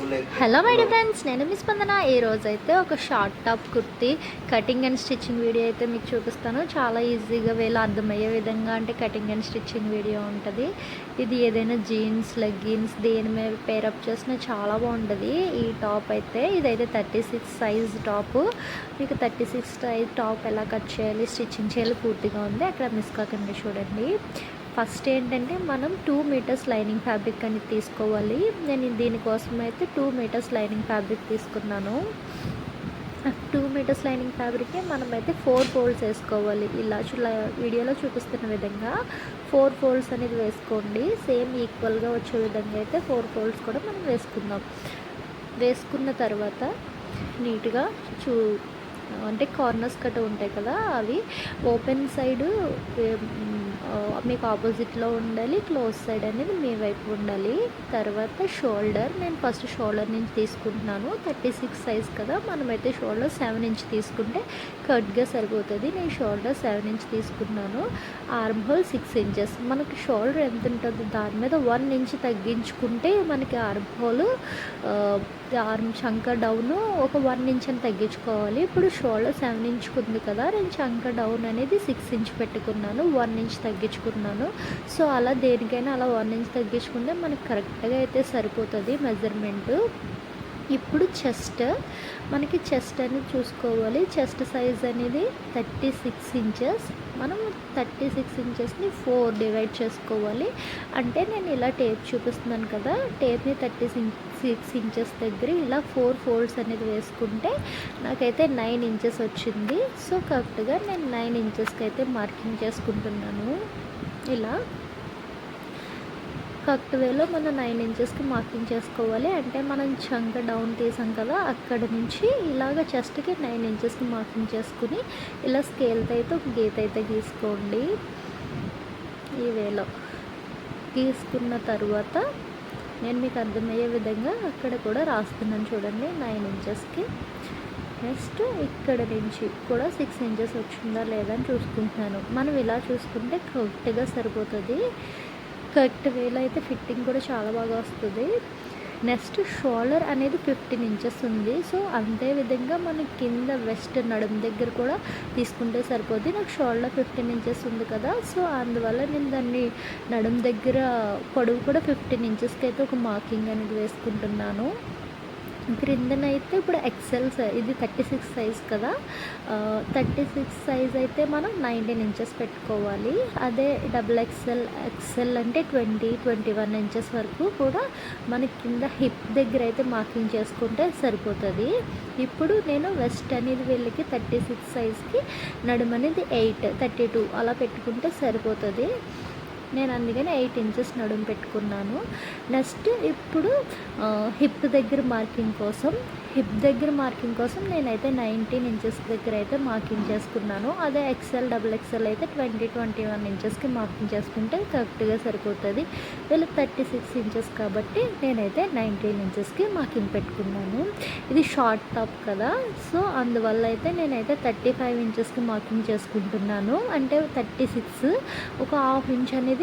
Hello my dear friends, నేను మీ స్పందన. ఈ రోజు అయితే ఒక short top kurti cutting and stitching video అయితే మీకు చూపిస్తాను. చాలా ఈజీగా వేళ అర్థమయ్యే విధంగా అంటే కటింగ్ అండ్ స్టిచ్చింగ్ వీడియో ఉంటుంది. ఇది ఏదైనా జీన్స్, లెగ్గిన్స్ దేని మీద పేరప్ చేసినా చాలా బాగుంటుంది. ఈ టాప్ అయితే ఇదైతే 36 సైజ్ టాపు. మీకు 36 సైజ్ టాప్ ఎలా కట్ చేయాలి, స్టిచ్చింగ్ చేయాలి పూర్తిగా ఉంది. అక్కడ మిస్ కాకుండా చూడండి. ఫస్ట్ ఏంటంటే మనం 2 మీటర్స్ లైనింగ్ ఫ్యాబ్రిక్ అని తీసుకోవాలి. నేను దీనికోసం అయితే 2 మీటర్స్ లైనింగ్ ఫ్యాబ్రిక్ తీసుకున్నాను. 2 మీటర్స్ లైనింగ్ ఫ్యాబ్రిక్కి మనమైతే 4 ఫోల్డ్స్ వేసుకోవాలి. ఇలా వీడియోలో చూపిస్తున్న విధంగా 4 ఫోల్డ్స్ అనేది వేసుకోండి. సేమ్ ఈక్వల్గా వచ్చే విధంగా అయితే 4 ఫోల్డ్స్ కూడా మనం వేసుకుందాం. వేసుకున్న తర్వాత నీట్గా అంటే కార్నర్స్ కట్ ఉంటాయి కదా, అవి ఓపెన్ సైడు మీకు ఆపోజిట్లో ఉండాలి, క్లోజ్ సైడ్ అనేది మీ వైపు ఉండాలి. తర్వాత షోల్డర్, నేను ఫస్ట్ షోల్డర్ నుంచి తీసుకుంటున్నాను. 36 సైజ్ కదా, మనమైతే షోల్డర్ 7 ఇంచ్ తీసుకుంటే కట్గా సరిపోతుంది. నేను షోల్డర్ 7 ఇంచ్ తీసుకున్నాను. Arm whole 6 inches. మనకి షోల్డర్ ఎంత ఉంటుంది దాని మీద 1 ఇంచ్ తగ్గించుకుంటే మనకి ఆర్మ్ హోల్ ఆర్మ్ చంక డౌన్ ఒక 1 ఇంచ్ అని తగ్గించుకోవాలి. ఇప్పుడు షోల్డర్ 7 ఇంచ్కి ఉంది కదా, నేను చంక డౌన్ అనేది 6 ఇంచ్ పెట్టుకున్నాను, 1 ఇంచ్ తగ్గించుకున్నాను. సో అలా దేనికైనా అలా 1 ఇంచ్ తగ్గించుకుంటే మనకి కరెక్ట్గా అయితే సరిపోతుంది మెజర్మెంటు. ఇప్పుడు మనకి చెస్ట్ అనేది చూసుకోవాలి. చెస్ట్ సైజ్ అనేది 36 ఇంచెస్. మనం 36 ఇంచెస్ని 4 డివైడ్ చేసుకోవాలి. అంటే నేను ఇలా టేప్ చూపిస్తున్నాను కదా, టేప్ని 36 ఇంచెస్ దగ్గర ఇలా 4 ఫోల్డ్స్ అనేది వేసుకుంటే నాకైతే 9 ఇంచెస్ వచ్చింది. సో కరెక్ట్గా నేను 9 ఇంచెస్కి అయితే మార్కింగ్ చేసుకుంటున్నాను. ఇలా కరెక్ట్ వేలో మనం 9 ఇంచెస్కి మార్కింగ్ చేసుకోవాలి. అంటే మనం చంక డౌన్ తీసాం కదా, అక్కడ నుంచి ఇలాగ చెస్ట్కి 9 ఇంచెస్కి మార్కింగ్ చేసుకుని ఇలా స్కేల్తో అయితే ఒక గీత అయితే గీసుకోండి. ఈ వేలో గీసుకున్న తర్వాత నేను మీకు అర్థమయ్యే విధంగా అక్కడ కూడా రాస్తున్నాను చూడండి 9 ఇంచెస్కి. నెక్స్ట్ ఇక్కడ నుంచి కూడా 6 ఇంచెస్ వచ్చిందా లేదా అని చూసుకుంటున్నాను. మనం ఇలా చూసుకుంటే కరెక్ట్గా సరిపోతుంది. కరెక్ట్ వేలో అయితే ఫిట్టింగ్ కూడా చాలా బాగా వస్తుంది. నెక్స్ట్ షోల్డర్ అనేది 15 ఇంచెస్ ఉంది. సో అంతే విధంగా మన కింద వెస్ట్ నడుము దగ్గర కూడా తీసుకుంటే సరిపోద్ది. నాకు షోల్డర్ 15 ఇంచెస్ ఉంది కదా, సో అందువల్ల నేను దాన్ని నడుము దగ్గర పొడవు కూడా 15 ఇంచెస్కి అయితే ఒక మార్కింగ్ అనేది వేసుకుంటున్నాను. క్రిందనైతే ఇప్పుడు ఎక్సెల్ ఇది 36 సైజ్ కదా, 36 సైజ్ అయితే మనం 19 ఇంచెస్ పెట్టుకోవాలి. అదే ఎక్సెల్ అంటే 21 ఇంచెస్ వరకు కూడా మన కింద హిప్ దగ్గర అయితే మార్కింగ్ చేసుకుంటే సరిపోతుంది. ఇప్పుడు నేను వెస్ట్ అనేది వీళ్ళకి 36 సైజ్కి నడుము అనేది 8, 32 అలా పెట్టుకుంటే సరిపోతుంది. నేను అందుకని 8 ఇంచెస్ నడుము పెట్టుకున్నాను. నెక్స్ట్ ఇప్పుడు హిప్ దగ్గర మార్కింగ్ కోసం నేనైతే 19 ఇంచెస్ దగ్గర అయితే మార్కింగ్ చేసుకున్నాను. అదే డబుల్ ఎక్సెల్ అయితే 21 ఇంచెస్కి మార్కింగ్ చేసుకుంటే కరెక్ట్గా సరిపోతుంది. వీళ్ళకి 36 ఇంచెస్ కాబట్టి నేనైతే 19 ఇంచెస్కి మార్కింగ్ పెట్టుకున్నాను. ఇది షార్ట్ టాప్ కదా, సో అందువల్ల అయితే నేనైతే 35 ఇంచెస్కి మార్కింగ్ చేసుకుంటున్నాను. అంటే 36 ఒక హాఫ్ ఇంచ్ అనేది,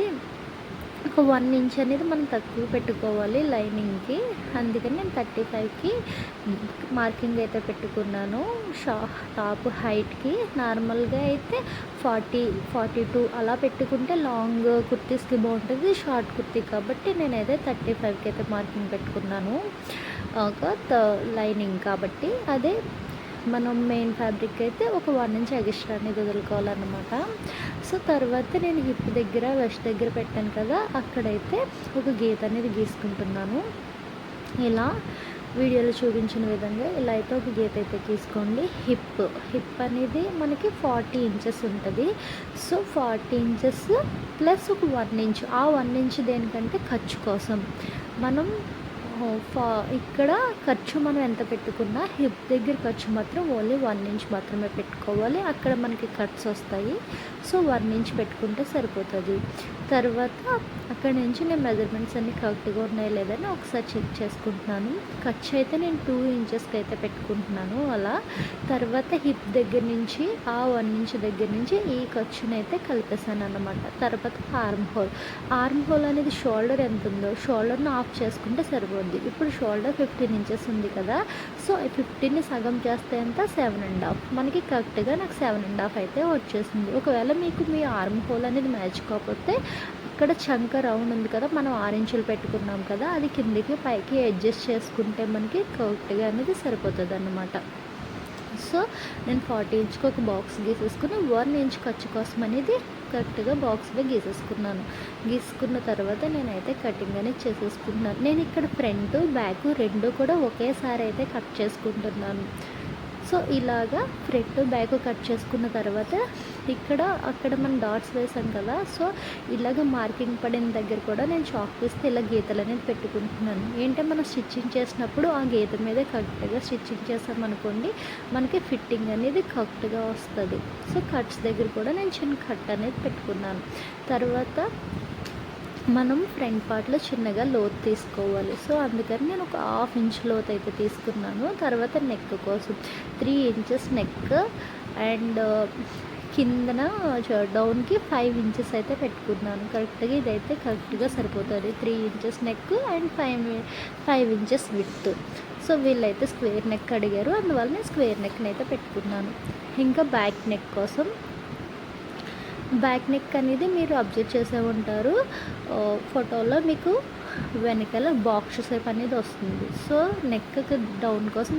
ఒక 1 ఇంచ్ అనేది మనం తక్కువ పెట్టుకోవాలి లైనింగ్కి. అందుకని నేను 35కి మార్కింగ్ అయితే పెట్టుకున్నాను. టాప్ హైట్కి నార్మల్గా అయితే 42 అలా పెట్టుకుంటే లాంగ్ కుర్తీస్కి బాగుంటుంది. షార్ట్ కుర్తీ కాబట్టి నేనైతే 35కి అయితే మార్కింగ్ పెట్టుకున్నాను. ఒక లైనింగ్ కాబట్టి అదే మనం మెయిన్ ఫ్యాబ్రిక్ అయితే ఒక 1 ఇంచ్ ఎక్స్ట్రా అనేది వదులుకోవాలన్నమాట. సో తర్వాత నేను హిప్ దగ్గర వెస్ట్ దగ్గర పెట్టాను కదా, అక్కడైతే ఒక గీత అనేది గీసుకుంటున్నాను. ఇలా వీడియోలో చూపించిన విధంగా ఇలా అయితే ఒక గీత అయితే గీసుకోండి. హిప్ అనేది మనకి 40 ఇంచెస్ ఉంటుంది. సో 40 ఇంచెస్ ప్లస్ ఒక 1 ఇంచ్. ఆ 1 ఇంచ్ దేనికంటే ఖర్చు కోసం. మనం ఇక్కడ ఖర్చు మనం ఎంత పెట్టుకున్నా హిప్ దగ్గర ఖర్చు మాత్రం ఓన్లీ 1 ఇంచ్ మాత్రమే పెట్టుకోవాలి. అక్కడ మనకి కట్స్ వస్తాయి. సో 1 ఇంచ్ పెట్టుకుంటే సరిపోతుంది. తర్వాత అక్కడ నుంచి నేను మెజర్మెంట్స్ అన్నీ కరెక్ట్గా ఉన్నాయో లేదని ఒకసారి చెక్ చేసుకుంటున్నాను. ఖర్చు అయితే నేను 2 ఇంచెస్కి అయితే పెట్టుకుంటున్నాను అలా. తర్వాత హిప్ దగ్గర నుంచి ఆ 1 ఇంచ్ దగ్గర నుంచి ఈ ఖర్చుని అయితే కలిపేసాను అన్నమాట. తర్వాత ఆర్మ్ హోల్ అనేది షోల్డర్ ఎంత ఉందో షోల్డర్ని ఆఫ్ చేసుకుంటే సరిపోతుంది. సరిపోద్ది. ఇప్పుడు షోల్డర్ 15 ఇంచెస్ ఉంది కదా, సో 15ని సగం చేస్తే ఎంత 7.5, మనకి కరెక్ట్గా నాకు 7.5 అయితే వచ్చేసింది. ఒకవేళ మీకు మీ ఆర్మ్ హోల్ అనేది మ్యాచ్ కాకపోతే ఇక్కడ చంక రౌండ్ ఉంది కదా, మనం 6 ఇంచులు పెట్టుకున్నాం కదా, అది కిందికి పైకి అడ్జస్ట్ చేసుకుంటే మనకి కరెక్ట్గా అనేది సరిపోతుంది అన్నమాట. సో నేను 40 ఇంచ్కి ఒక బాక్స్ గీసేసుకుని 1 ఇంచ్ ఖర్చు కోసం అనేది కరెక్ట్గా బాక్స్లో గీసుకున్న తర్వాత నేనైతే కటింగ్ అనేది చేసేసుకుంటున్నాను. నేను ఇక్కడ ఫ్రంట్ బ్యాక్ రెండు కూడా ఒకేసారి అయితే కట్ చేసుకుంటున్నాను. సో ఇలాగా ఫ్రంట్ బ్యాక్ కట్ చేసుకున్న తర్వాత అక్కడ మనం డాట్స్ వేసాం కదా, సో ఇలాగ మార్కింగ్ పడిన దగ్గర కూడా నేను చాక్ వేస్తే ఇలా గీతలు అనేది పెట్టుకుంటున్నాను. ఏంటంటే మనం స్టిచ్చింగ్ చేసినప్పుడు ఆ గీత మీద కరెక్ట్గా స్టిచ్చింగ్ చేసామనుకోండి, మనకి ఫిట్టింగ్ అనేది కరెక్ట్గా వస్తుంది. సో కట్స్ దగ్గర కూడా నేను చిన్న కట్ అనేది పెట్టుకున్నాను. తర్వాత మనం ఫ్రంట్ పార్ట్లో చిన్నగా లోతు తీసుకోవాలి. సో అందుకని నేను ఒక 1/2 ఇంచ్ లోతు అయితే తీసుకున్నాను. తర్వాత నెక్ కోసం 3 ఇంచెస్ నెక్ అండ్ కిందన డౌన్కి 5 ఇంచెస్ అయితే పెట్టుకున్నాను. కరెక్ట్గా ఇదైతే కరెక్ట్గా సరిపోతుంది. 3 inches neck and 5 inches width. So వీళ్ళైతే స్క్వేర్ నెక్ అడిగారు, అందువల్ల నేను స్క్వేర్ నెక్ని అయితే పెట్టుకున్నాను. ఇంకా బ్యాక్ నెక్ కోసం బ్యాక్ నెక్ అనేది మీరు అబ్జర్వ్ చేసే ఉంటారు, ఫోటోలో మీకు వెనకాల బాక్స్ షేప్ అనేది వస్తుంది. సో నెక్ డౌన్ కోసం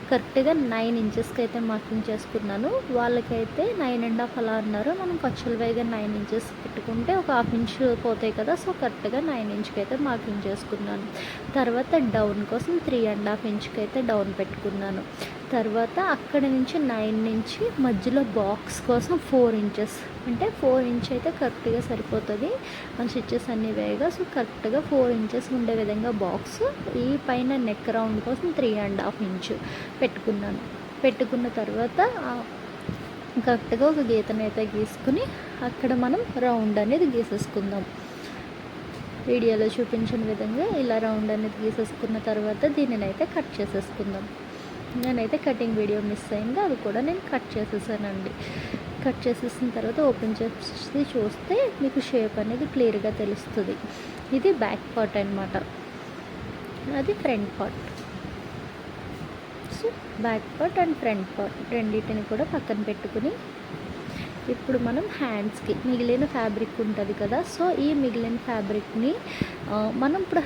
కరెక్ట్గా 9 ఇంచెస్కి అయితే మార్కింగ్ చేసుకున్నాను. వాళ్ళకైతే 9.5 అలా అన్నారు. మనం ఖర్చుల వైగా 9 ఇంచెస్ పెట్టుకుంటే ఒక 1/2 ఇంచ్ పోతాయి కదా, సో కరెక్ట్గా 9 ఇంచ్కి అయితే మార్కింగ్ చేసుకున్నాను. తర్వాత డౌన్ కోసం 3.5 ఇంచ్కి అయితే డౌన్ పెట్టుకున్నాను. తర్వాత అక్కడ నుంచి 9 నుంచి మధ్యలో బాక్స్ కోసం 4 ఇంచెస్, అంటే 4 ఇంచ్ అయితే కరెక్ట్గా సరిపోతుంది మన స్టిచ్చెస్ అన్నీ వేయగా. సో కరెక్ట్గా 4 ఇంచెస్ ఉండే విధంగా బాక్స్, ఈ పైన నెక్ రౌండ్ కోసం 3.5 ఇంచ్ పెట్టుకున్న తర్వాత కరెక్ట్గా ఒక గీతను అయితే గీసుకుని అక్కడ మనం రౌండ్ అనేది గీసేసుకుందాం. వీడియోలో చూపించిన విధంగా ఇలా రౌండ్ అనేది గీసేసుకున్న తర్వాత దీనినైతే కట్ చేసేసుకుందాం. నేనైతే కటింగ్ వీడియో మిస్ అయింది, అది కూడా నేను కట్ చేసేసానండి. కట్ చేసేసిన తర్వాత ఓపెన్ చేసి చూస్తే మీకు షేప్ అనేది క్లియర్గా తెలుస్తుంది. ఇది బ్యాక్ పార్ట్ అనమాట, అది front part. So back part and front part రెండింటిని కూడా పక్కన పెట్టుకుని ఇప్పుడు మనం హ్యాండ్స్కి మిగిలిన ఫ్యాబ్రిక్ ఉంటుంది కదా, సో ఈ మిగిలిన ఫ్యాబ్రిక్ని మనం ఇప్పుడు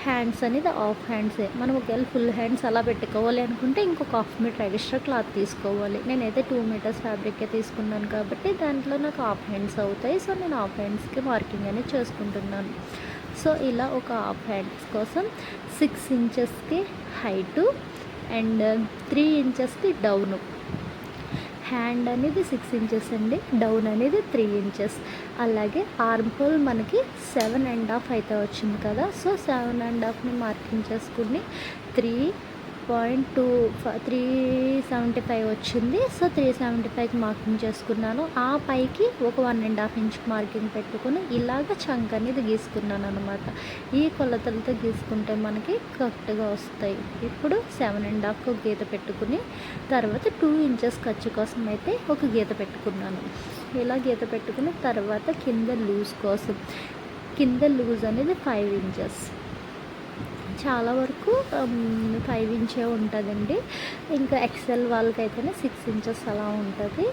హ్యాండ్స్ అనేది హాఫ్ హ్యాండ్సే. మనం ఒకవేళ ఫుల్ హ్యాండ్స్ అలా పెట్టుకోవాలి అనుకుంటే ఇంకొక 1/2 మీటర్ ఎక్స్ట్రా క్లాత్ తీసుకోవాలి. నేనైతే 2 మీటర్స్ ఫ్యాబ్రికే తీసుకున్నాను కాబట్టి దాంట్లో నాకు హాఫ్ హ్యాండ్స్ అవుతాయి. సో నేను హాఫ్ హ్యాండ్స్కి మార్కింగ్ అనేది చేసుకుంటున్నాను. సో ఇలా ఒక హాఫ్ హ్యాండ్స్ కోసం 6 ఇంచెస్కి హైటు అండ్ 3 ఇంచెస్కి డౌను. హ్యాండ్ అనేది 6 ఇంచెస్ అండి, డౌన్ అనేది 3 ఇంచెస్. అలాగే ఆర్మ్ హోల్ మనకి 7.5 అయితే వచ్చింది కదా, సో 7.5ని మార్కింగ్ చేసుకుని 375 వచ్చింది. సో 375కి మార్కింగ్ చేసుకున్నాను. ఆ పైకి ఒక 1.5 ఇంచ్ మార్కింగ్ పెట్టుకుని ఇలాగ చంక్ అనేది గీసుకున్నాను అనమాట. ఈ కొలతలతో గీసుకుంటే మనకి కరెక్ట్గా వస్తాయి. ఇప్పుడు 7.5కి ఒక గీత పెట్టుకుని తర్వాత 2 ఇంచెస్ ఖర్చు కోసం అయితే ఒక గీత పెట్టుకున్నాను. ఇలా గీత పెట్టుకుని తర్వాత కింద లూజ్ కోసం, కింద లూజ్ అనేది 5 ఇంచెస్. చాలా వరకు 5 ఇంచే ఉంటుందండి. ఇంకా ఎక్సెల్ వాళ్ళకైతేనే 6 ఇంచెస్ అలా ఉంటుంది.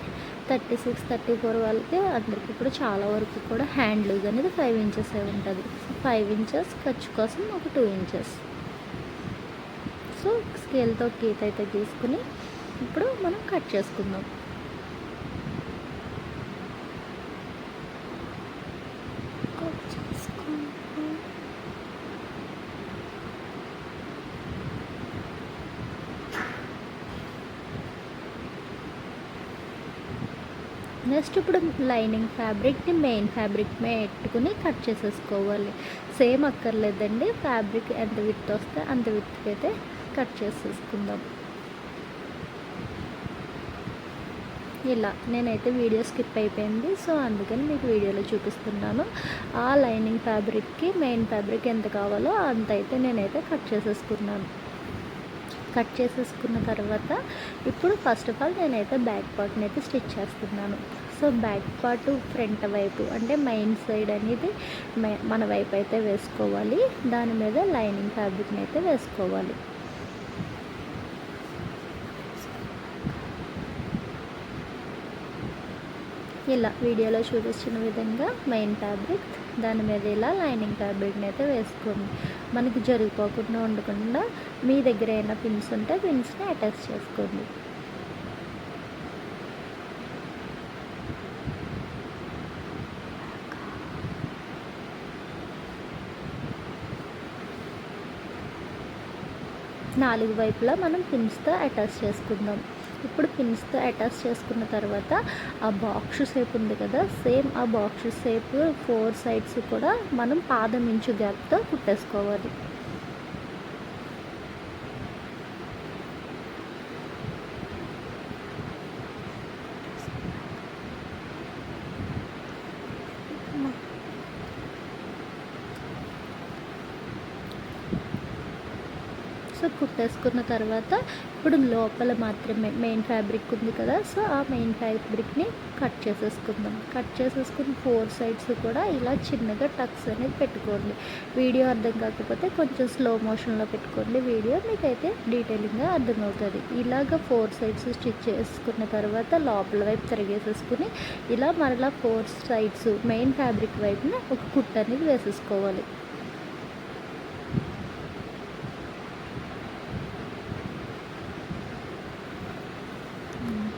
36, 34 వాళ్ళకి అందరికీ కూడా చాలా వరకు కూడా హ్యాండ్ లూజ్ అనేది 5 ఇంచెస్ ఉంటుంది. 5 ఇంచెస్ ఖర్చు కోసం ఒక 2 ఇంచెస్. సో స్కేల్తో గీత అయితే గీసుకుని ఇప్పుడు మనం కట్ చేసుకుందాం. నెక్స్ట్ ఇప్పుడు లైనింగ్ ఫ్యాబ్రిక్ని మెయిన్ ఫ్యాబ్రిక్ పెట్టుకుని కట్ చేసేసుకోవాలి. సేమ్ అక్కర్లేదండి, ఫ్యాబ్రిక్ ఎంత విత్ వస్తే అంత విత్కి అయితే కట్ చేసేసుకుందాం. ఇలా నేనైతే వీడియో స్కిప్ అయిపోయింది, సో అందుకని మీకు వీడియోలో చూపిస్తున్నాను. ఆ లైనింగ్ ఫ్యాబ్రిక్కి మెయిన్ ఫ్యాబ్రిక్ ఎంత కావాలో అంత అయితే నేనైతే కట్ చేసేసుకున్నాను. కట్ చేసేసుకున్న తర్వాత ఇప్పుడు ఫస్ట్ ఆఫ్ ఆల్ నేనైతే బ్యాక్ పార్ట్ని అయితే స్టిచ్ చేస్తున్నాను. సో బ్యాక్ పార్ట్ ఫ్రంట్ వైపు అంటే మెయిన్ సైడ్ అనేది మన వైపు అయితే వేసుకోవాలి. దాని మీద లైనింగ్ ఫ్యాబ్రిక్ని అయితే వేసుకోవాలి. ఇలా వీడియోలో చూపించిన విధంగా మెయిన్ ఫ్యాబ్రిక్, దాని మీద ఇలా లైనింగ్ ఫ్యాబ్రిక్ని అయితే వేసుకోండి. మనకి జరిగిపోకుండా ఉండకుండా మీ దగ్గర ఏమైనా పిన్స్ ఉంటే పిన్స్ని అటాచ్ చేసుకోండి. నాలుగు వైపులా మనం పిన్స్తో అటాచ్ చేసుకుందాం. ఇప్పుడు పిన్స్తో అటాచ్ చేసుకున్న తర్వాత ఆ బాక్స్ షేప్ ఉంది కదా, సేమ్ ఆ బాక్స్ షేప్ 4 సైడ్స్ కూడా మనం పాదం ఇంచు గ్యాప్తో కుట్టేసుకోవాలి. సో కుట్టేసుకున్న తర్వాత ఇప్పుడు లోపల మాత్రమే మెయిన్ ఫ్యాబ్రిక్ ఉంది కదా, సో ఆ మెయిన్ ఫ్యాబ్రిక్ని కట్ చేసేసుకుందాం. కట్ చేసేసుకుని 4 సైడ్స్ కూడా ఇలా చిన్నగా టక్స్ అనేది పెట్టుకోండి. వీడియో అర్థం కాకపోతే కొంచెం స్లో మోషన్లో పెట్టుకోండి, వీడియో మీకైతే డీటెయిలింగ్గా అర్థమవుతుంది. ఇలాగ 4 సైడ్స్ స్టిచ్ చేసుకున్న తర్వాత లోపల వైపు తిరిగేసేసుకుని ఇలా మరలా 4 సైడ్స్ మెయిన్ ఫ్యాబ్రిక్ వైపున ఒక కుట్టు అనేది వేసేసుకోవాలి.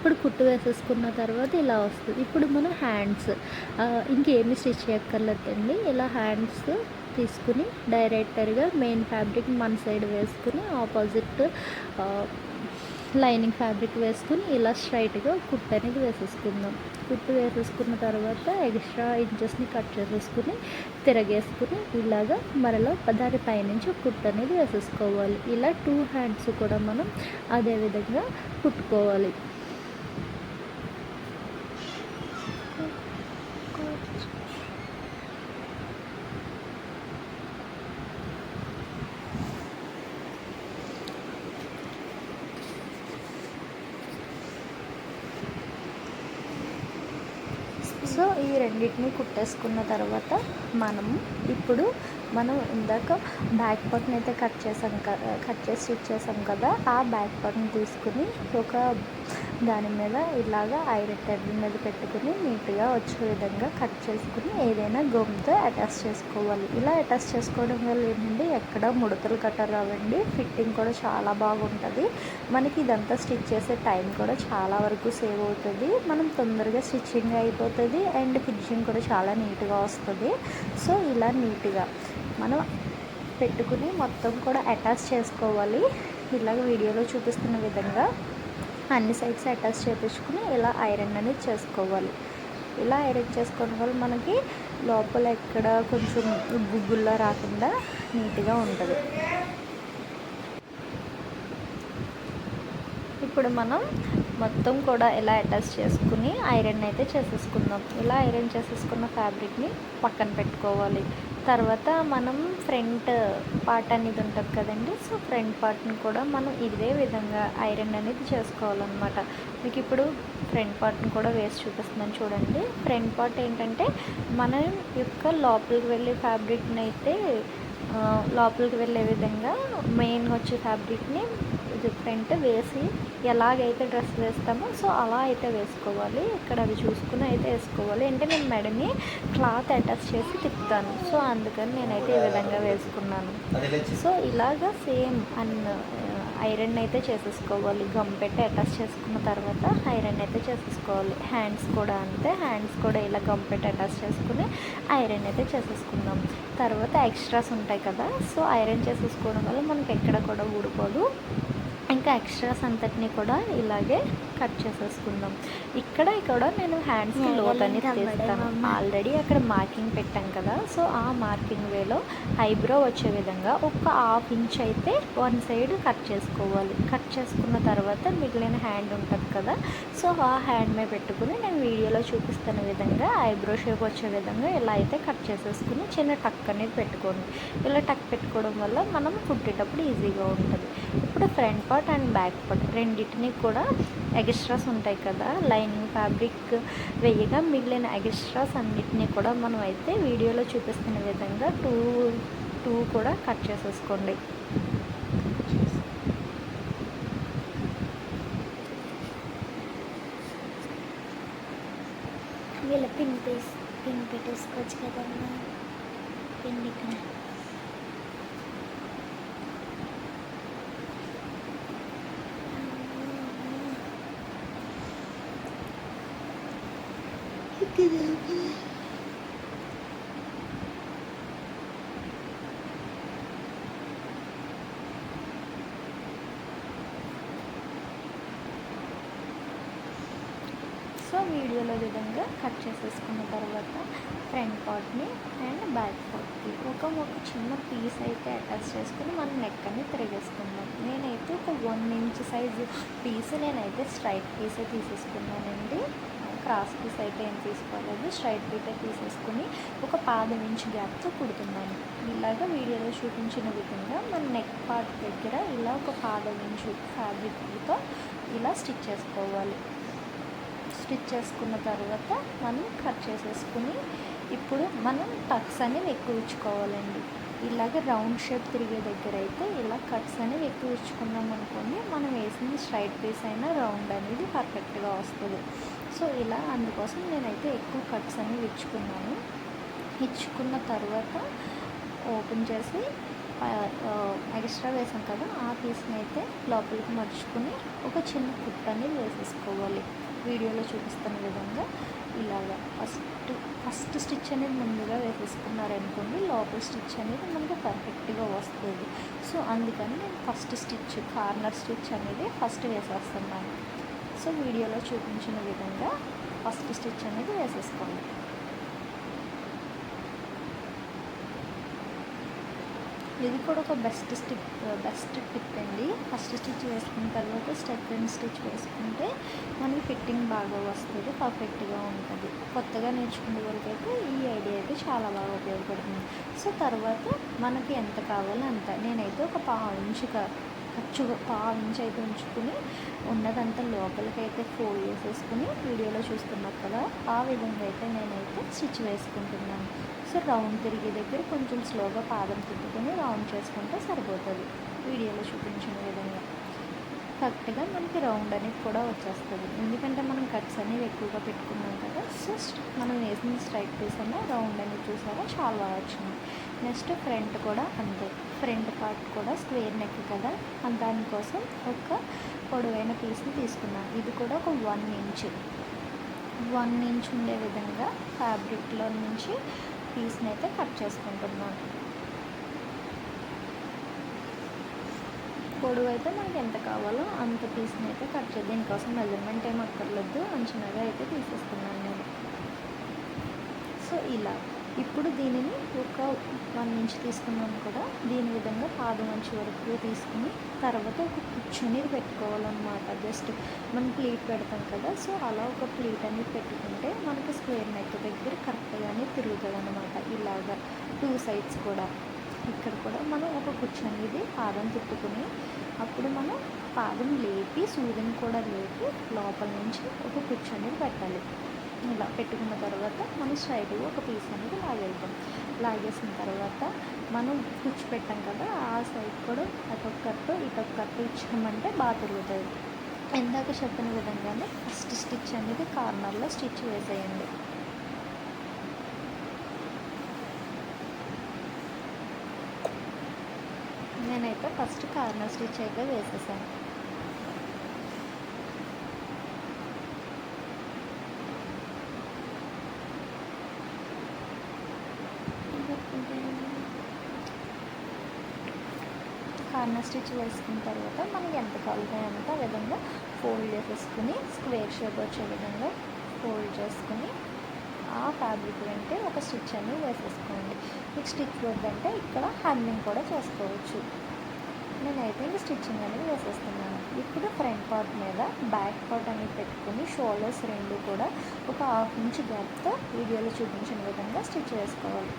ఇప్పుడు కుట్టు వేసేసుకున్న తర్వాత ఇలా వస్తుంది. ఇప్పుడు మనం హ్యాండ్స్ ఇంకేమి స్టిచ్ చేయక్కర్లేదండి. ఇలా హ్యాండ్స్ తీసుకుని డైరెక్టర్గా మెయిన్ ఫ్యాబ్రిక్ మన సైడ్ వేసుకుని ఆపోజిట్ లైనింగ్ ఫ్యాబ్రిక్ వేసుకుని ఇలా స్ట్రైట్గా కుట్టు అనేది వేసేసుకుందాం. కుట్టు వేసేసుకున్న తర్వాత ఎక్స్ట్రా ఇంచెస్ని కట్ చేసేసుకుని తిరగేసుకుని ఇలాగా మరలా దాని పైనుంచి కుట్టు అనేది వేసేసుకోవాలి. ఇలా 2 హ్యాండ్స్ కూడా మనం అదేవిధంగా కుట్టుకోవాలి. సో ఈ రెండింటిని కుట్టేసుకున్న తర్వాత మనం ఇందాక బ్యాక్ పార్ట్ని అయితే కట్ చేసి స్టిచ్ చేసాం కదా, ఆ బ్యాక్ పార్ట్ని తీసుకుని ఒక దాని మీద ఇలాగా ఐరన్ టేబుల్ మీద పెట్టుకుని నీట్గా వచ్చే విధంగా కట్ చేసుకుని ఏదైనా గమ్తో అటాచ్ చేసుకోవాలి. ఇలా అటాచ్ చేసుకోవడం వల్ల ఏంటంటే ఎక్కడ ముడతలు కట్ట రావండి, ఫిట్టింగ్ కూడా చాలా బాగుంటుంది. మనకి ఇదంతా స్టిచ్ చేసే టైం కూడా చాలా వరకు సేవ్ అవుతుంది. మనం తొందరగా స్టిచ్చింగ్ అయిపోతుంది అండ్ ఫినిషింగ్ కూడా చాలా నీట్గా వస్తుంది. సో ఇలా నీట్గా మనం పెట్టుకుని మొత్తం కూడా అటాచ్ చేసుకోవాలి. ఇలాగ వీడియోలో చూపిస్తున్న విధంగా అన్ని సైడ్స్ అటాచ్ చేయించుకుని ఇలా ఐరన్ అనేది చేసుకోవాలి. ఇలా ఐరన్ చేసుకోవడం వల్ల మనకి లోపల ఎక్కడ కొంచెం గుగ్గుల్లా రాకుండా నీట్గా ఉంటుంది. ఇప్పుడు మనం మొత్తం కూడా ఇలా అటాచ్ చేసుకుని ఐరన్ అయితే చేసేసుకుందాం. ఇలా ఐరన్ చేసేసుకున్న ఫ్యాబ్రిక్ని పక్కన పెట్టుకోవాలి. తర్వాత మనం ఫ్రంట్ పార్ట్ అనేది ఉంటుంది కదండి, సో ఫ్రంట్ పార్ట్ని కూడా మనం ఇదే విధంగా ఐరన్ అనేది చేసుకోవాలన్నమాట. మీకు ఇప్పుడు ఫ్రంట్ పార్ట్ని కూడా వేసి చూపిస్తున్నాను చూడండి. ఫ్రంట్ పార్ట్ ఏంటంటే మన యొక్క లోపలికి వెళ్ళే ఫ్యాబ్రిక్ని అయితే లోపలికి వెళ్ళే విధంగా మెయిన్గా వచ్చే ఫ్యాబ్రిక్ని ఫ్రంట్ వేసి ఎలాగైతే డ్రెస్ వేస్తామో సో అలా అయితే వేసుకోవాలి. ఇక్కడ అవి చూసుకుని అయితే వేసుకోవాలి. అంటే నేను మెడని క్లాత్ అటాచ్ చేసి తిప్పుతాను, సో అందుకని నేనైతే ఈ విధంగా వేసుకున్నాను. సో ఇలాగా సేమ్ ఐరన్ అయితే చేసేసుకోవాలి. గమ్ పెట్టి అటాచ్ చేసుకున్న తర్వాత ఐరన్ అయితే చేసేసుకోవాలి. హ్యాండ్స్ కూడా అంతే, హ్యాండ్స్ కూడా ఇలా గమ్ పెట్టి అటాచ్ చేసుకుని ఐరన్ అయితే చేసేసుకుందాం. తర్వాత ఎక్స్ట్రాస్ ఉంటాయి కదా, సో ఐరన్ చేసేసుకోవడం వల్ల మనకి ఎక్కడ కూడా ఊడిపోదు. ఇంకా ఎక్స్ట్రాస్ అంతటినీ కూడా ఇలాగే కట్ చేసేసుకుందాం. ఇక్కడ నేను హ్యాండ్స్కి లోత్ అనేది తీస్తాను. ఆల్రెడీ అక్కడ మార్కింగ్ పెట్టాం కదా, సో ఆ మార్కింగ్ వేలో ఐబ్రో వచ్చే విధంగా ఒక 1/2 ఇంచ్ అయితే వన్ సైడ్ కట్ చేసుకోవాలి. కట్ చేసుకున్న తర్వాత మిగిలిన హ్యాండ్ ఉంటుంది కదా, సో ఆ హ్యాండ్ మీద పెట్టుకుని నేను వీడియోలో చూపిస్తున్న విధంగా ఐబ్రో షేప్ వచ్చే విధంగా ఇలా అయితే కట్ చేసేసుకుని చిన్న టక్ అనేది పెట్టుకోండి. ఇలా టక్ పెట్టుకోవడం వల్ల మనం కుట్టేటప్పుడు ఈజీగా ఉంటుంది. ఇప్పుడు ఇప్పుడు front part and back part రెండింటిని కూడా ఎక్స్ట్రాస్ ఉంటాయి కదా, లైనింగ్ ఫ్యాబ్రిక్ వేయగా మిగిలిన ఎక్స్ట్రాస్ అన్నిటినీ కూడా మనం అయితే వీడియోలో చూపిస్తున్న విధంగా టూ కూడా కట్ చేసేసుకోండి. వీళ్ళ పిన్ పెట్టేసుకోవచ్చు కదమ్మా. పిన్ ఇక్కడ సో వీడియోలో విధంగా కట్ చేసేసుకున్న తర్వాత ఫ్రంట్ పార్ట్ని అండ్ బ్యాక్ పార్ట్కి ఒక చిన్న పీస్ అయితే అటాచ్ చేసుకుని మనం నెక్ అని తిరిగేసుకుందాం. నేనైతే ఒక 1 ఇంచ్ సైజు పీస్ నేనైతే స్ట్రైట్ పీసే తీసేసుకున్నానండి. క్రాస్ పీస్ అయితే ఏం తీసుకోలేదు, స్ట్రైట్ పీసే తీసేసుకుని ఒక 1/2 ఇంచ్ గ్యాప్తో కుడుతున్నాను. ఇలాగ వీడియోలో చూపించిన విధంగా మన నెక్ పార్ట్ దగ్గర ఇలా ఒక 1/2 ఇంచు ఫ్యాబ్రిక్తో ఇలా స్టిచ్ చేసుకోవాలి. స్టిచ్ చేసుకున్న తర్వాత మనం కట్ చేసేసుకుని ఇప్పుడు మనం టక్స్ అనేవి ఎక్కువ ఇచ్చుకోవాలండి. ఇలాగ రౌండ్ షేప్ తిరిగే దగ్గర అయితే ఇలా కట్స్ అనేవి ఎక్కువ ఇచ్చుకున్నాం అనుకోండి, మనం వేసింది స్ట్రైట్ పీస్ అయినా రౌండ్ అనేది పర్ఫెక్ట్గా వస్తుంది. సో ఇలా అందుకోసం నేనైతే ఎక్కువ కట్స్ అనేవి ఇచ్చుకున్నాను. ఇచ్చుకున్న తర్వాత ఓపెన్ చేసి ఎక్స్ట్రా వేసాం కదా, ఆ పీస్ని అయితే లోపలికి మర్చుకుని ఒక చిన్న కుట్ట అనేది వేసేసుకోవాలి. వీడియోలో చూపిస్తున్న విధంగా ఇలాగా ఫస్ట్ స్టిచ్ అనేది ముందుగా వేసేసుకున్నారనుకోండి, లోపల స్టిచ్ అనేది మనకు పర్ఫెక్ట్గా వస్తుంది. సో అందుకని నేను ఫస్ట్ స్టిచ్ కార్నర్ స్టిచ్ అనేది ఫస్ట్ వేసేస్తున్నాను. సో వీడియోలో చూపించిన విధంగా ఫస్ట్ స్టిచ్ అనేది వేసేసుకోండి. ఇది కూడా ఒక బెస్ట్ టిప్ అండి. ఫస్ట్ స్టిచ్ వేసుకున్న తర్వాత సెకండ్ స్టిచ్ వేసుకుంటే మనకి ఫిట్టింగ్ బాగా వస్తుంది, పర్ఫెక్ట్గా ఉంటుంది. కొత్తగా నేర్చుకునే వాళ్ళకైతే ఈ ఐడియా అయితే చాలా బాగా ఉపయోగపడుతుంది. సో తర్వాత మనకి ఎంత కావాలో అంత, నేనైతే ఒక 1/2 ఇంచు ఖర్చుగా 1/2 ఇంచు అయితే ఉంచుకుని ఉన్నదంతా లోపలికి అయితే ఫోల్డ్ చేసేసుకుని వీడియోలో చూస్తున్నారు కదా, ఆ విధంగా అయితే నేనైతే స్టిచ్ వేసుకుంటున్నాను. సో రౌండ్ తిరిగే దగ్గర కొంచెం స్లోగా పాదం తిప్పుకొని రౌండ్ చేసుకుంటే సరిపోతుంది. వీడియోలో చూపించిన విధంగా కరెక్ట్గా మనకి రౌండ్ అనేది కూడా వచ్చేస్తుంది. ఎందుకంటే మనం కట్స్ అనేవి ఎక్కువగా పెట్టుకున్నాం కదా, సో మనం వేసిన స్ట్రైట్ పీస్ అన్న రౌండ్ అనేది చూసారా చాలా బాగా వచ్చింది. నెక్స్ట్ ఫ్రంట్ కూడా అంతే, ఫ్రంట్ పార్ట్ కూడా స్క్వేర్ నెక్ కదా, దానికోసం ఒక పొడవైన పీస్ని తీసుకున్నాను. ఇది కూడా ఒక 1 ఇంచ్ ఉండే విధంగా ఫ్యాబ్రిక్లో నుంచి పీస్ని అయితే కట్ చేసుకుంటున్నాను. పొడవు అయితే మనకి ఎంత కావాలో అంత పీస్ని అయితే కట్ చేద్దాం. దీనికోసం మెజర్మెంట్ ఏం అక్కర్లేదు, అంచనాగా అయితే తీసేస్తున్నాను నేను. సో ఇలా ఇప్పుడు దీనిని ఒక 1 ఇంచ్ తీసుకున్నాను కూడా, దీని విధంగా పాదం అంచు వరకు తీసుకుని తర్వాత ఒక కుచ్చు అనేది పెట్టుకోవాలన్నమాట. జస్ట్ మనం ప్లీట్ పెడతాం కదా, సో అలా ఒక ప్లీట్ అనేది పెట్టుకుంటే మనకి స్క్వేర్ నెక్ దగ్గర కరెక్ట్గానే తిరుగుతుంది అనమాట. ఇలాగా 2 సైడ్స్ కూడా. ఇక్కడ కూడా మనం ఒక కుచ్చు అనేది పాదం తిప్పుకుని అప్పుడు మనం పాదం లేపి సూదిని కూడా లేపి లోపల నుంచి ఒక కుచ్చు అనేది పెట్టాలి. ఇలా పెట్టుకున్న తర్వాత మనం స్ట్రైట్గా ఒక పీస్ అనేది లాగేసిన తర్వాత మనం కుచ్చు పెట్టాం కదా, ఆ సైడ్ కూడా అటొక కట్టు ఇచ్చామంటే బాగా తిరుగుతుంది. ఇందాక చెప్పిన విధంగానే ఫస్ట్ స్టిచ్ అనేది కార్నర్లో స్టిచ్ వేసేయండి. నేనైతే ఫస్ట్ కార్నర్ స్టిచ్ అయితే వేసేసాను. కార్నర్ స్టిచ్ వేసుకున్న తర్వాత మనకి ఎంత కావాలంటే అంత విధంగా ఫోల్డ్ చేసేసుకుని స్క్వేర్ షేప్ వచ్చే విధంగా ఫోల్డ్ చేసుకుని ఆ ఫ్యాబ్రిక్ వెంటే ఒక స్టిచ్ అనేది వేసేసుకోండి. మీకు స్టిచ్ వద్దంటే ఇక్కడ హెమ్మింగ్ కూడా చేసుకోవచ్చు. నేనైతే ఇంక స్టిచ్చింగ్ అనేది వేసేస్తున్నాను. ఇప్పుడు ఫ్రంట్ పార్ట్ మీద బ్యాక్ పార్ట్ అనేది పెట్టుకుని షోల్డర్స్ రెండు కూడా ఒక 1/2 ఇంచ్ గ్యాప్తో వీడియోలో చూపించిన విధంగా స్టిచ్ వేసుకోవాలి.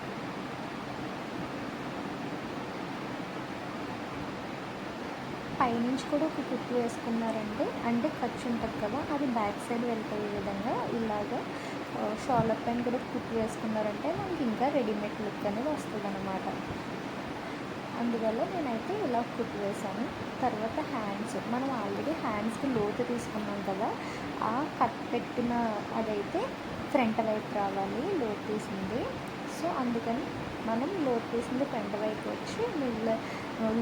పైనుంచి కూడా ఒక కుట్టు వేసుకున్నారంటే అంటే ఖర్చు ఉంటుంది కదా, అది బ్యాక్ సైడ్ వెళ్ళిపోయే విధంగా ఇలాగా షోల్డర్ పైన కూడా కుట్టు వేసుకున్నారంటే మనకి ఇంకా రెడీమేడ్ లుక్ అనేది వస్తుంది అన్నమాట. అందువల్ల నేనైతే ఇలా కుట్టు వేసాను. తర్వాత హ్యాండ్స్, మనం ఆల్రెడీ హ్యాండ్స్కి లోతు తీసుకున్నాం కదా, ఆ కట్ పెట్టిన అదైతే ఫ్రంట్ వైపు రావాలి లోతు తీసింది. సో అందుకని మనం లోతు తీసింది ఫ్రంట్ వైపు వచ్చి మిగిలిన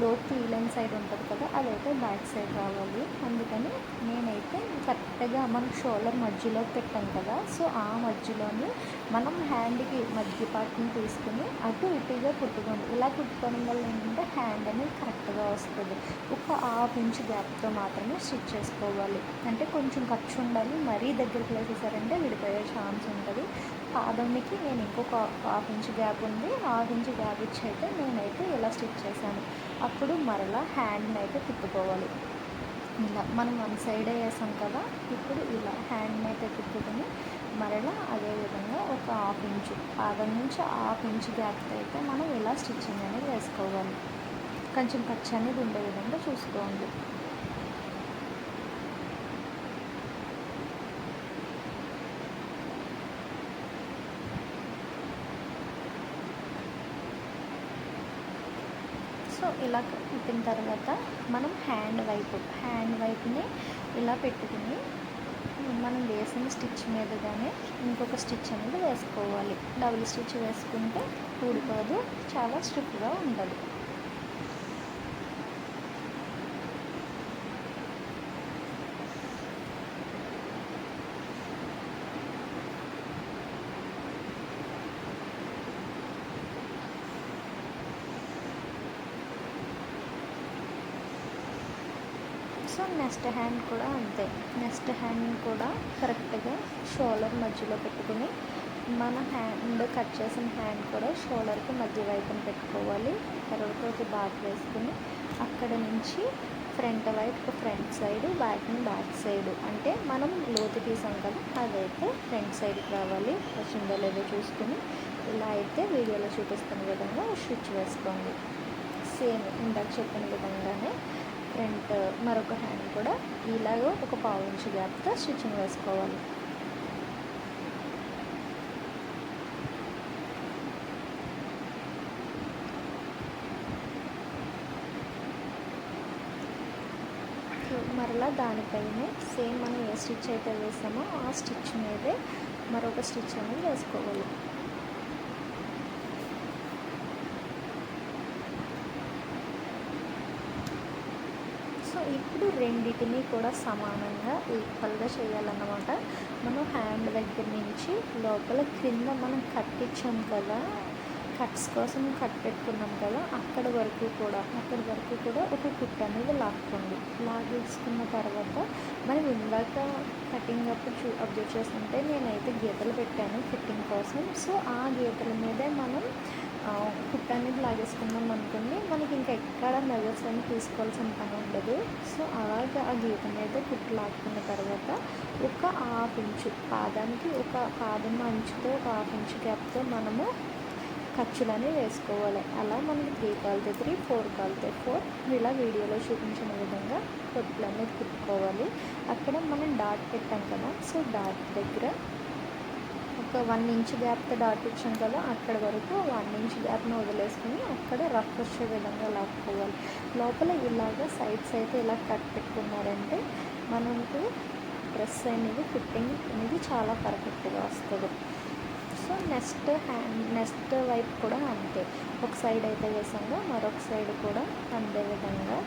లోతు తీయలేని సైడ్ ఉంటుంది కదా, అదైతే బ్యాక్ సైడ్ రావాలి. అందుకని నేనైతే కరెక్ట్గా మనం షోల్డర్ మధ్యలోకి పెట్టాం కదా, సో ఆ మధ్యలోని మనం హ్యాండ్కి మధ్య పార్ట్ని తీసుకుని అటు ఇటుగా కుట్టుకోండి. ఇలా కుట్టుకోవడం వల్ల ఏంటంటే హ్యాండ్ అనేది కరెక్ట్గా వస్తుంది. ఒక హాఫ్ ఇంచ్ గ్యాప్తో మాత్రమే స్టిచ్ చేసుకోవాలి. అంటే కొంచెం ఖర్చు ఉండాలి, మరీ దగ్గరికి వేసేసారంటే విడిపోయే ఛాన్స్ ఉంటుంది. పాదంకి నేను ఇంకొక హాఫ్ ఇంచ్ గ్యాప్ ఉంది, హాఫ్ ఇంచ్ గ్యాప్ ఇచ్చి అయితే నేనైతే ఇలా స్టిచ్ చేశాను. అప్పుడు మరలా హ్యాండ్ని అయితే తిప్పుకోవాలి. ఇలా మనం వన్ సైడే వేసాం కదా, ఇప్పుడు ఇలా హ్యాండ్ని అయితే తిప్పుకొని మరలా అదేవిధంగా ఒక హాఫ్ ఇంచు పాదం నుంచి హాఫ్ ఇంచ్ గ్యాప్తో అయితే మనం ఇలా స్టిచ్చింగ్ అనేది వేసుకోవాలి. కొంచెం ఖర్చు అనేది ఉండే విధంగా చూసుకోండి. సో ఇలా కుట్టిన తర్వాత మనం హ్యాండ్ వైపుని ఇలా పెట్టుకుని మనం వేసిన స్టిచ్ మీదగానే ఇంకొక స్టిచ్ అనేది వేసుకోవాలి. డబుల్ స్టిచ్ వేసుకుంటే ఊడిపోదు, చాలా స్ట్రిప్గా ఉంటుంది. సో నెక్స్ట్ హ్యాండ్ కూడా అంతే. నెక్స్ట్ హ్యాండ్ కూడా కరెక్ట్గా షోల్డర్ మధ్యలో పెట్టుకుని మన హ్యాండ్ కట్ చేసిన హ్యాండ్ కూడా షోల్డర్కి మధ్య వైపున పెట్టుకోవాలి. తర్వాత ఒక డాట్ వేసుకుని అక్కడ నుంచి ఫ్రంట్ వైపు ఫ్రంట్ సైడ్, బ్యాక్ సైడ్, అంటే మనం లోతు తీసాం కదా అదైతే ఫ్రంట్ సైడ్కి రావాలి. వచ్చిందో లేదో చూసుకుని ఇలా అయితే వీడియోలో చూపిస్తున్న విధంగా స్టిచ్ వేసుకోండి. సేమ్ ఇందాక చెప్పిన విధంగానే ఫ్రంట్ మరొక హ్యాండ్ కూడా ఇలాగ ఒక పావు ఇంచు గ్యాప్తో స్టిచ్చింగ్ వేసుకోవాలి. మరలా దానిపైనే సేమ్ మనం ఏ స్టిచ్ అయితే వేసామో ఆ స్టిచ్ మీదే మరొక స్టిచ్ అనేది వేసుకోవాలి. సో ఇప్పుడు రెండింటిని కూడా సమానంగా ఈక్వల్గా చేయాలన్నమాట. మనం హ్యాండ్ దగ్గర నుంచి లోపల క్రింద మనం కట్ ఇచ్చాం కదా, కట్స్ కోసం కట్ పెట్టుకున్నాం కదా, అక్కడి వరకు కూడా ఒక కుట్టు అనేది లాక్కోండి. లాగేసుకున్న తర్వాత మనం ఇందాక కటింగ్ అప్పుడు అబ్జర్వ్ చేస్తుంటే నేనైతే గీతలు పెట్టాను ఫిట్టింగ్ కోసం. సో ఆ గీతల మీదే మనం కుట్టు అనేది లాగేసుకున్నాం అనుకోండి, మనకి ఇంకా ఎక్కడ మెజర్స్ అని తీసుకోవాల్సిన పని ఉండదు. సో అలాగే ఆ గీత మీద కుట్టు లాక్కున్న తర్వాత ఒక హాఫ్ ఇంచు పాదానికి, ఒక పాదం అంచుతో ఒక హాఫ్ ఇంచు గ్యాప్తో మనము ఖర్చులని వేసుకోవాలి. అలా మనకి 3 కాలితే 3, 4 కాలితే 4 ఇలా వీడియోలో చూపించిన విధంగా కుట్లు అనేది కుట్టుకోవాలి. అక్కడ మనం డాట్ పెట్టాం కదా, సో డాట్ దగ్గర ఒక 1 ఇంచ్ గ్యాప్తో డాట్ ఇచ్చాం కదా, అక్కడ వరకు 1 ఇంచ్ గ్యాప్ను వదిలేసుకుని అక్కడ రఫ్ వచ్చే విధంగా లాక్కోవాలి. లోపల ఇలాగ సైడ్స్ అయితే ఇలా కట్ పెట్టుకున్నారంటే మనకు డ్రెస్ అనేది ఫిట్టింగ్ అనేది చాలా పర్ఫెక్ట్గా వస్తుంది. సో నెక్స్ట్ వైపు కూడా అంతే. ఒక సైడ్ అయితే వేసాము, మరొక సైడ్ కూడా అంతే విధంగా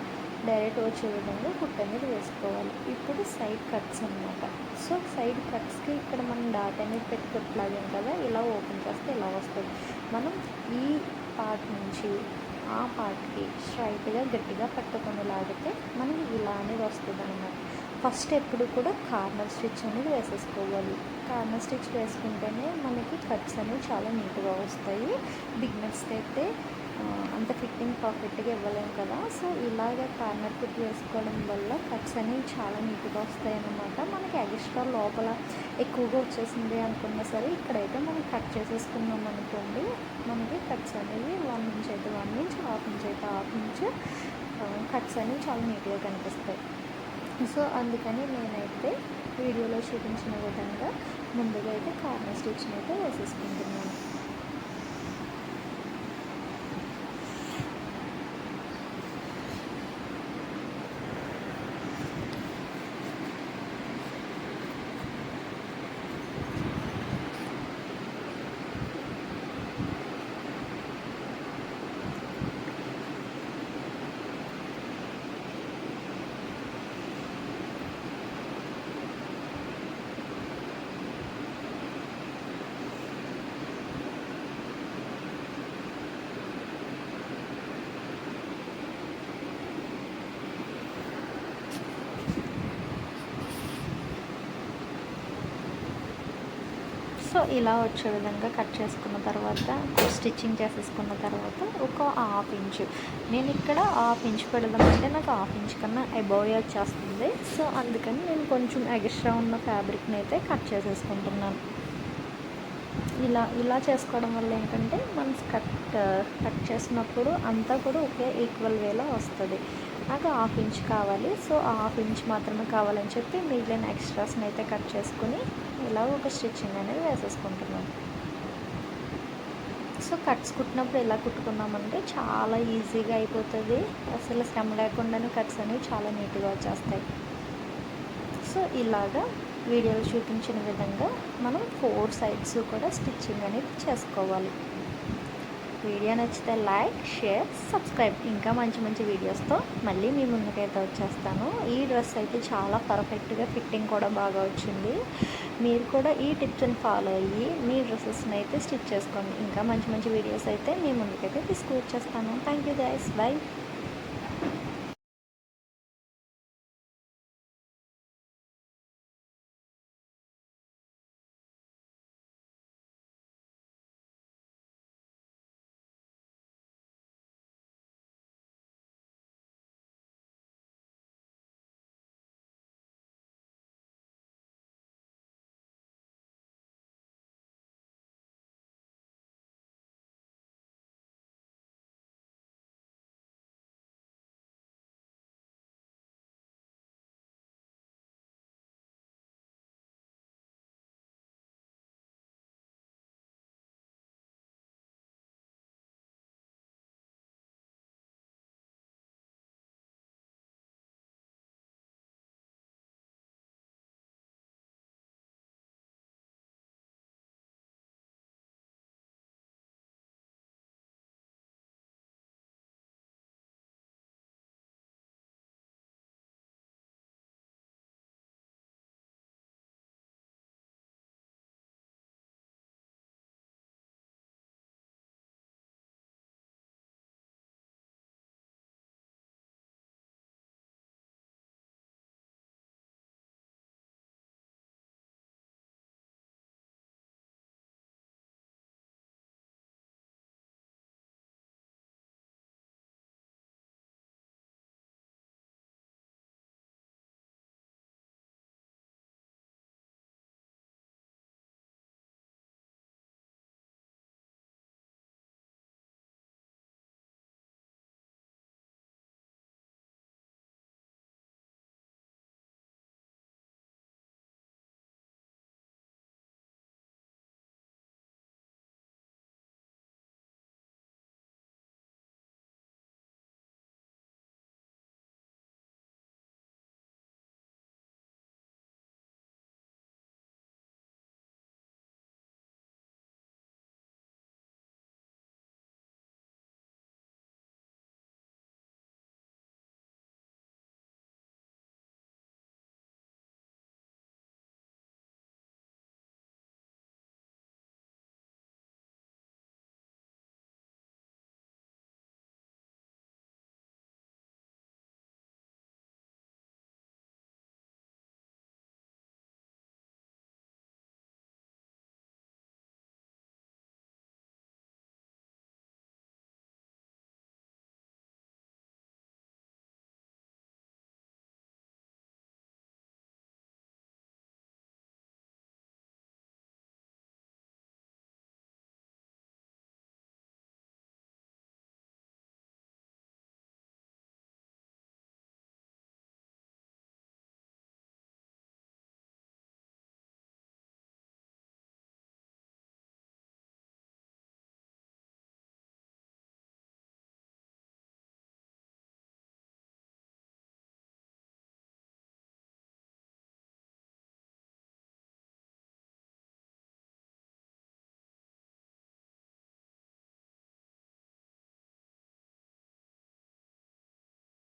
డైరెక్ట్ వచ్చే విధంగా కుట్టు అనేది వేసుకోవాలి. ఇప్పుడు సైడ్ కట్స్ అన్నమాట. సో సైడ్ కట్స్కి ఇక్కడ మనం డాట్ అనేది పెట్టి కుట్లాగాం కదా, ఇలా ఓపెన్ చేస్తే ఇలా వస్తుంది. మనం ఈ పార్ట్ నుంచి ఆ పార్ట్కి స్ట్రైట్గా గట్టిగా పట్టుకొని లాగితే మనకి ఇలా అనేది వస్తుంది అన్నమాట. ఫస్ట్ ఎప్పుడు కూడా కార్నర్ స్టిచ్ అనేది వేసేసుకోవాలి. కార్నర్ స్టిచ్ వేసుకుంటేనే మనకి కట్స్ అనేవి చాలా నీట్గా వస్తాయి. బిగినర్స్కి అయితే అంత ఫిట్టింగ్ పర్ఫెక్ట్గా ఇవ్వలేము కదా, సో ఇలాగ కార్నర్ కుట్టి వేసుకోవడం వల్ల కట్స్ అనేవి చాలా నీట్గా వస్తాయి అన్నమాట. మనకి ఎక్స్ట్రా లోపల ఎక్కువగా వచ్చేసింది అనుకున్నా సరే ఇక్కడైతే మనం కట్ చేసేసుకున్నాం అనుకోండి, మనకి కట్స్ అనేవి 1 ఇంచ్ అయితే 1 ఇంచ్, హాఫ్ ఇంచ్ అయితే హాఫ్ ఇంచ్ కట్స్ అనేవి చాలా నీట్గా కనిపిస్తాయి. సో అందుకని నేనైతే వీడియోలో చూపించిన విధంగా ముందుగా అయితే కార్నర్ స్టిచ్ని అయితే వేసేసుకుంటున్నాను. సో ఇలా వచ్చే విధంగా కట్ చేసుకున్న తర్వాత స్టిచ్చింగ్ చేసేసుకున్న తర్వాత ఒక హాఫ్ ఇంచు, నేను ఇక్కడ హాఫ్ ఇంచ్ పెడదామంటే నాకు హాఫ్ ఇంచ్ కన్నా అబోవ్ వచ్చేస్తుంది. సో అందుకని నేను కొంచెం ఎక్స్ట్రా ఉన్న ఫ్యాబ్రిక్ని అయితే కట్ చేసేసుకుంటున్నాను. ఇలా చేసుకోవడం వల్ల ఏంటంటే మనం కట్ చేసినప్పుడు అంతా కూడా ఒకే ఈక్వల్ వేలో వస్తుంది. నాకు హాఫ్ ఇంచ్ కావాలి. సో ఆ హాఫ్ ఇంచ్ మాత్రమే కావాలని చెప్పి మిగిలిన ఎక్స్ట్రాస్ని అయితే కట్ చేసుకుని ఇలా ఒక స్టిచ్చింగ్ అనేది వేసేసుకుంటున్నాను. సో కట్స్ కుట్టినప్పుడు ఎలా కుట్టుకున్నామంటే చాలా ఈజీగా అయిపోతుంది. అసలు శ్రమ లేకుండానే కట్స్ అనేవి చాలా నీట్గా వచ్చేస్తాయి. సో ఇలాగా వీడియోలో చూపించిన విధంగా మనం 4 సైడ్స్ కూడా స్టిచ్చింగ్ అనేది చేసుకోవాలి. వీడియో నచ్చితే లైక్, షేర్, సబ్స్క్రైబ్. ఇంకా మంచి మంచి వీడియోస్తో మళ్ళీ మీ ముందుకైతే వచ్చేస్తాను. ఈ డ్రెస్ అయితే చాలా పర్ఫెక్ట్గా ఫిట్టింగ్ కూడా బాగా వచ్చింది. మీరు కూడా ఈ టిప్స్ని ఫాలో అయ్యి మీ డ్రెస్సెస్ని అయితే స్టిచ్ చేసుకోండి. ఇంకా మంచి మంచి వీడియోస్ అయితే మీ ముందుకైతే తీసుకువచ్చేస్తాను. Thank you guys, by.